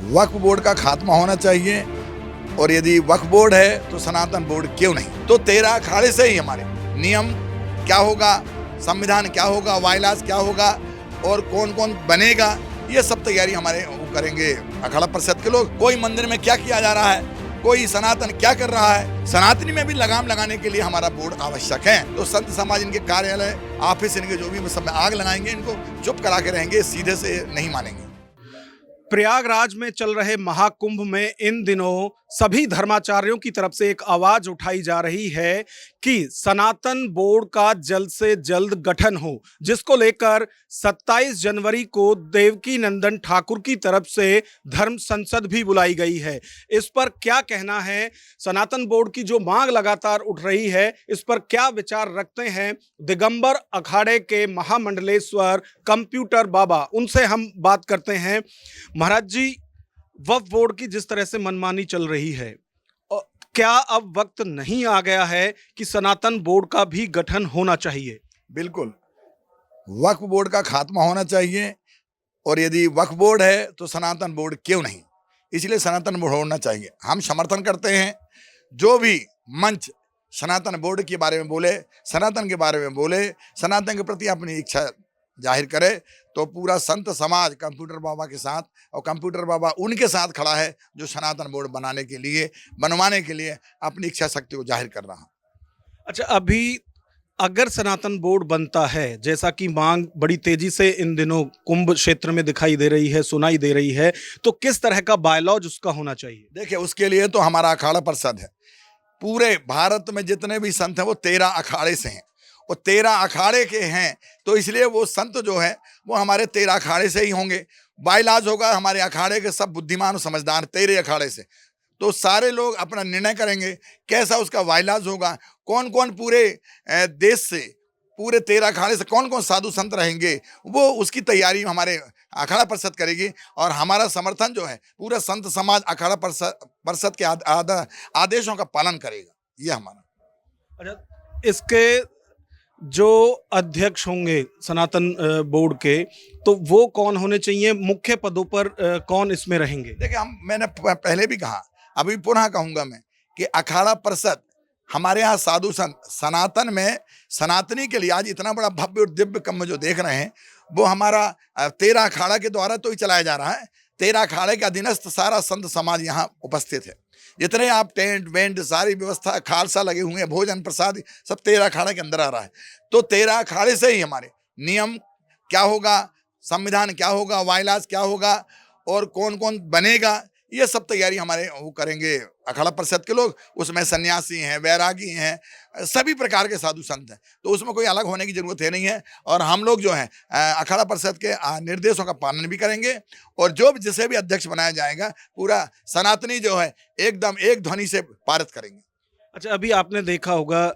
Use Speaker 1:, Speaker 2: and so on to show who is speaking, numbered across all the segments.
Speaker 1: वक्फ board का खात्मा होना चाहिए। और यदि वक्फ बोर्ड है तो सनातन बोर्ड क्यों नहीं। तो 13 अखाड़े से ही हमारे नियम क्या होगा, संविधान क्या होगा, वायलाज क्या होगा और कौन कौन बनेगा, ये सब तैयारी हमारे वो करेंगे अखाड़ा परिषद के लोग। कोई मंदिर में क्या किया जा रहा है, कोई सनातन क्या कर रहा है, सनातनी में भी लगाम लगाने के लिए हमारा बोर्ड आवश्यक है। तो संत समाज इनके कार्यालय, ऑफिस, इनके जो भी सब में आग लगाएंगे, इनको चुप करा के रहेंगे, सीधे से नहीं मानेंगे।
Speaker 2: प्रयागराज में चल रहे महाकुंभ में इन दिनों सभी धर्माचार्यों की तरफ से एक आवाज उठाई जा रही है कि सनातन बोर्ड का जल्द से जल्द गठन हो, जिसको लेकर 27 जनवरी को देवकी नंदन ठाकुर की तरफ से धर्म संसद भी बुलाई गई है। इस पर क्या कहना है, सनातन बोर्ड की जो मांग लगातार उठ रही है, इस पर क्या विचार रखते हैं दिगंबर अखाड़े के महामंडलेश्वर कंप्यूटर बाबा, उनसे हम बात करते हैं। महाराज जी, वक्फ बोर्ड की जिस तरह से मनमानी चल रही है, क्या अब वक्त नहीं आ गया है कि सनातन बोर्ड का भी गठन होना चाहिए?
Speaker 1: बिल्कुल, वक्फ बोर्ड का खात्मा होना चाहिए। और यदि वक्फ बोर्ड है तो सनातन बोर्ड क्यों नहीं, इसलिए सनातन बोर्ड होना चाहिए। हम समर्थन करते हैं जो भी मंच सनातन बोर्ड के बारे में बोले, सनातन के बारे में बोले, सनातन के प्रति अपनी इच्छा जाहिर करे, तो पूरा संत समाज कंप्यूटर बाबा के साथ, और कंप्यूटर बाबा उनके साथ खड़ा है जो सनातन बोर्ड बनाने के लिए, बनवाने के लिए अपनी इच्छा शक्ति को जाहिर कर रहा है।
Speaker 2: अच्छा, अभी अगर सनातन बोर्ड बनता है, जैसा कि मांग बड़ी तेजी से इन दिनों कुंभ क्षेत्र में दिखाई दे रही है, सुनाई दे रही है, तो किस तरह का बायलॉज उसका होना चाहिए?
Speaker 1: देखिए, उसके लिए तो हमारा अखाड़ा परिषद है। पूरे भारत में जितने भी संत हैं वो 13 अखाड़े से हैं, और 13 अखाड़े के हैं, तो इसलिए वो संत जो है वो हमारे 13 अखाड़े से ही होंगे। बाइलाज होगा हमारे अखाड़े के सब बुद्धिमान और समझदार 13 अखाड़े से, तो सारे लोग अपना निर्णय करेंगे कैसा उसका वाइलाज होगा, कौन कौन पूरे देश से, पूरे 13 अखाड़े से कौन कौन साधु संत रहेंगे, वो उसकी तैयारी हमारे अखाड़ा परिषद करेगी। और हमारा समर्थन जो है पूरा संत समाज अखाड़ा परिषद के आदेशों का पालन करेगा, ये हमारा।
Speaker 2: अच्छा, इसके जो अध्यक्ष होंगे सनातन बोर्ड के, तो वो कौन होने चाहिए? मुख्य पदों पर कौन इसमें रहेंगे?
Speaker 1: देखिए, मैंने पहले भी कहा, अभी पुनः कहूंगा मैं कि अखाड़ा परिषद हमारे यहाँ साधु संत सनातन में, सनातनी के लिए आज इतना बड़ा भव्य और दिव्य कम जो देख रहे हैं, वो हमारा 13 अखाड़ा के द्वारा तो ही चलाया जा रहा है। 13 अखाड़े का अधीनस्थ सारा संत समाज यहाँ उपस्थित है। जितने आप टेंट वेंट सारी व्यवस्था, खालसा लगे हुए हैं, भोजन प्रसाद सब 13 अखाड़े के अंदर आ रहा है। तो 13 अखाड़े से ही हमारे नियम क्या होगा, संविधान क्या होगा, वायलाज क्या होगा और कौन कौन बनेगा, ये सब तैयारी हमारे वो करेंगे अखाड़ा परिषद के लोग। उसमें सन्यासी हैं, वैरागी हैं, सभी प्रकार के साधु संत हैं, तो उसमें कोई अलग होने की जरूरत है नहीं है। और हम लोग जो है अखाड़ा परिषद के निर्देशों का पालन भी करेंगे, और जो भी जिसे भी अध्यक्ष बनाया जाएगा पूरा सनातनी जो है एकदम एक ध्वनि से पारित करेंगे।
Speaker 2: अच्छा, अभी आपने देखा होगा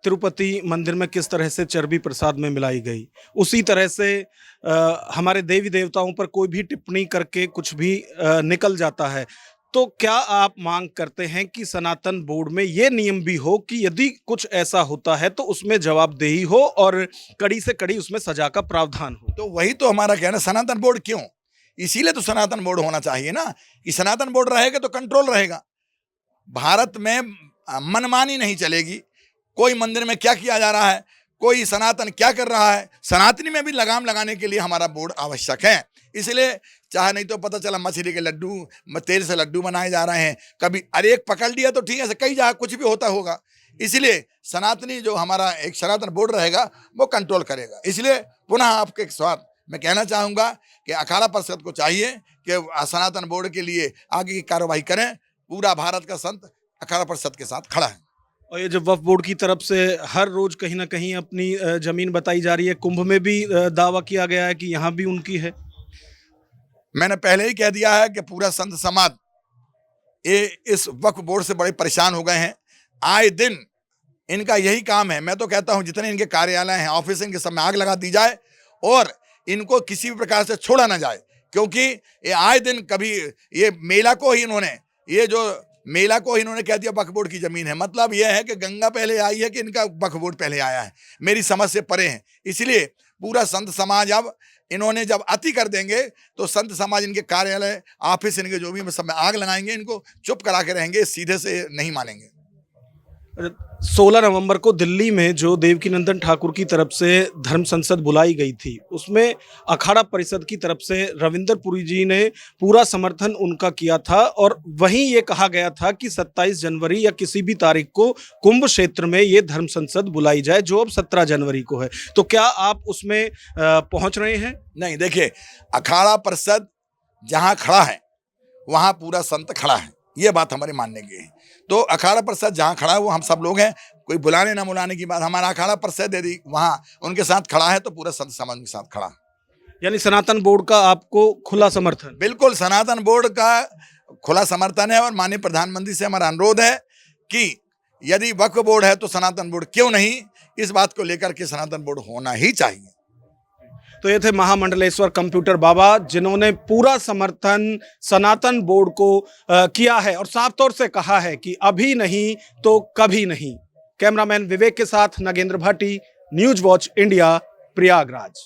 Speaker 2: तिरुपति मंदिर में किस तरह से चर्बी प्रसाद में मिलाई गई, उसी तरह से हमारे देवी देवताओं पर कोई भी टिप्पणी करके कुछ भी निकल जाता है। तो क्या आप मांग करते हैं कि सनातन बोर्ड में ये नियम भी हो कि यदि कुछ ऐसा होता है तो उसमें जवाबदेही हो और कड़ी से कड़ी उसमें सजा का प्रावधान हो?
Speaker 1: तो वही तो हमारा कहना, सनातन बोर्ड क्यों, इसीलिए तो सनातन बोर्ड होना चाहिए ना, कि सनातन बोर्ड रहेगा तो कंट्रोल रहेगा। भारत में मनमानी नहीं चलेगी। कोई मंदिर में क्या किया जा रहा है, कोई सनातन क्या कर रहा है, सनातनी में भी लगाम लगाने के लिए हमारा बोर्ड आवश्यक है। इसलिए चाहे, नहीं तो पता चला मछली के लड्डू, तेल से लड्डू बनाए जा रहे हैं, कभी अरे एक पकड़ लिया तो ठीक है, कई जगह कुछ भी होता होगा। इसलिए सनातनी जो हमारा एक सनातन बोर्ड रहेगा वो कंट्रोल करेगा। इसलिए पुनः आपके साथ मैं कहना चाहूँगा कि अखाड़ा परिषद को चाहिए कि सनातन बोर्ड के लिए आगे की कार्रवाई करें। पूरा भारत का संत अखाड़ा परिषद के साथ खड़ा है।
Speaker 2: और ये जो वक्फ बोर्ड की तरफ से हर रोज कहीं ना कहीं अपनी जमीन बताई जा रही है, कुंभ में भी दावा किया गया है कि यहाँ भी उनकी है।
Speaker 1: मैंने पहले ही कह दिया है कि पूरा संत समाज ये इस वक्फ बोर्ड से बड़े परेशान हो गए हैं। आए दिन इनका यही काम है। मैं तो कहता हूँ जितने इनके कार्यालय हैं, ऑफिस, इनके सब में आग लगा दी जाए और इनको किसी भी प्रकार से छोड़ा ना जाए, क्योंकि ये आए दिन कभी ये मेला को ही इन्होंने, ये जो मेला को इन्होंने कह दिया वक्फ बोर्ड की जमीन है। मतलब यह है कि गंगा पहले आई है कि इनका वक्फ बोर्ड पहले आया है, मेरी समझ से परे है। इसलिए पूरा संत समाज अब इन्होंने जब अति कर देंगे तो संत समाज इनके कार्यालय ऑफिस इनके जो भी सब में आग लगाएंगे, इनको चुप करा के रहेंगे, सीधे से नहीं मानेंगे।
Speaker 2: 16 नवंबर को दिल्ली में जो देवकीनंदन ठाकुर की तरफ से धर्म संसद बुलाई गई थी, उसमें अखाड़ा परिषद की तरफ से रविंदर पुरी जी ने पूरा समर्थन उनका किया था और वहीं ये कहा गया था कि 27 जनवरी या किसी भी तारीख को कुंभ क्षेत्र में ये धर्म संसद बुलाई जाए, जो अब 17 जनवरी को है। तो क्या आप उसमें पहुंच रहे हैं?
Speaker 1: नहीं, देखिए, अखाड़ा परिषद जहां खड़ा है वहां पूरा संत खड़ा है, ये बात हमारे मानने की है। तो अखाड़ा परिषद जहां खड़ा है वो हम सब लोग हैं, कोई बुलाने ना बुलाने की बात, हमारा अखाड़ा परिषद यदि वहां उनके साथ खड़ा है तो पूरा संत समाज के साथ खड़ा है।
Speaker 2: यानी सनातन बोर्ड का आपको खुला समर्थन?
Speaker 1: बिल्कुल, सनातन बोर्ड का खुला समर्थन है और माननीय प्रधानमंत्री से हमारा अनुरोध है कि यदि वक्फ बोर्ड है तो सनातन बोर्ड क्यों नहीं, इस बात को लेकर के सनातन बोर्ड होना ही चाहिए।
Speaker 2: तो ये थे महामंडलेश्वर कंप्यूटर बाबा, जिन्होंने पूरा समर्थन सनातन बोर्ड को किया है और साफ तौर से कहा है कि अभी नहीं तो कभी नहीं। कैमरामैन विवेक के साथ Nagendra Bhati, news watch India, Prayagraj.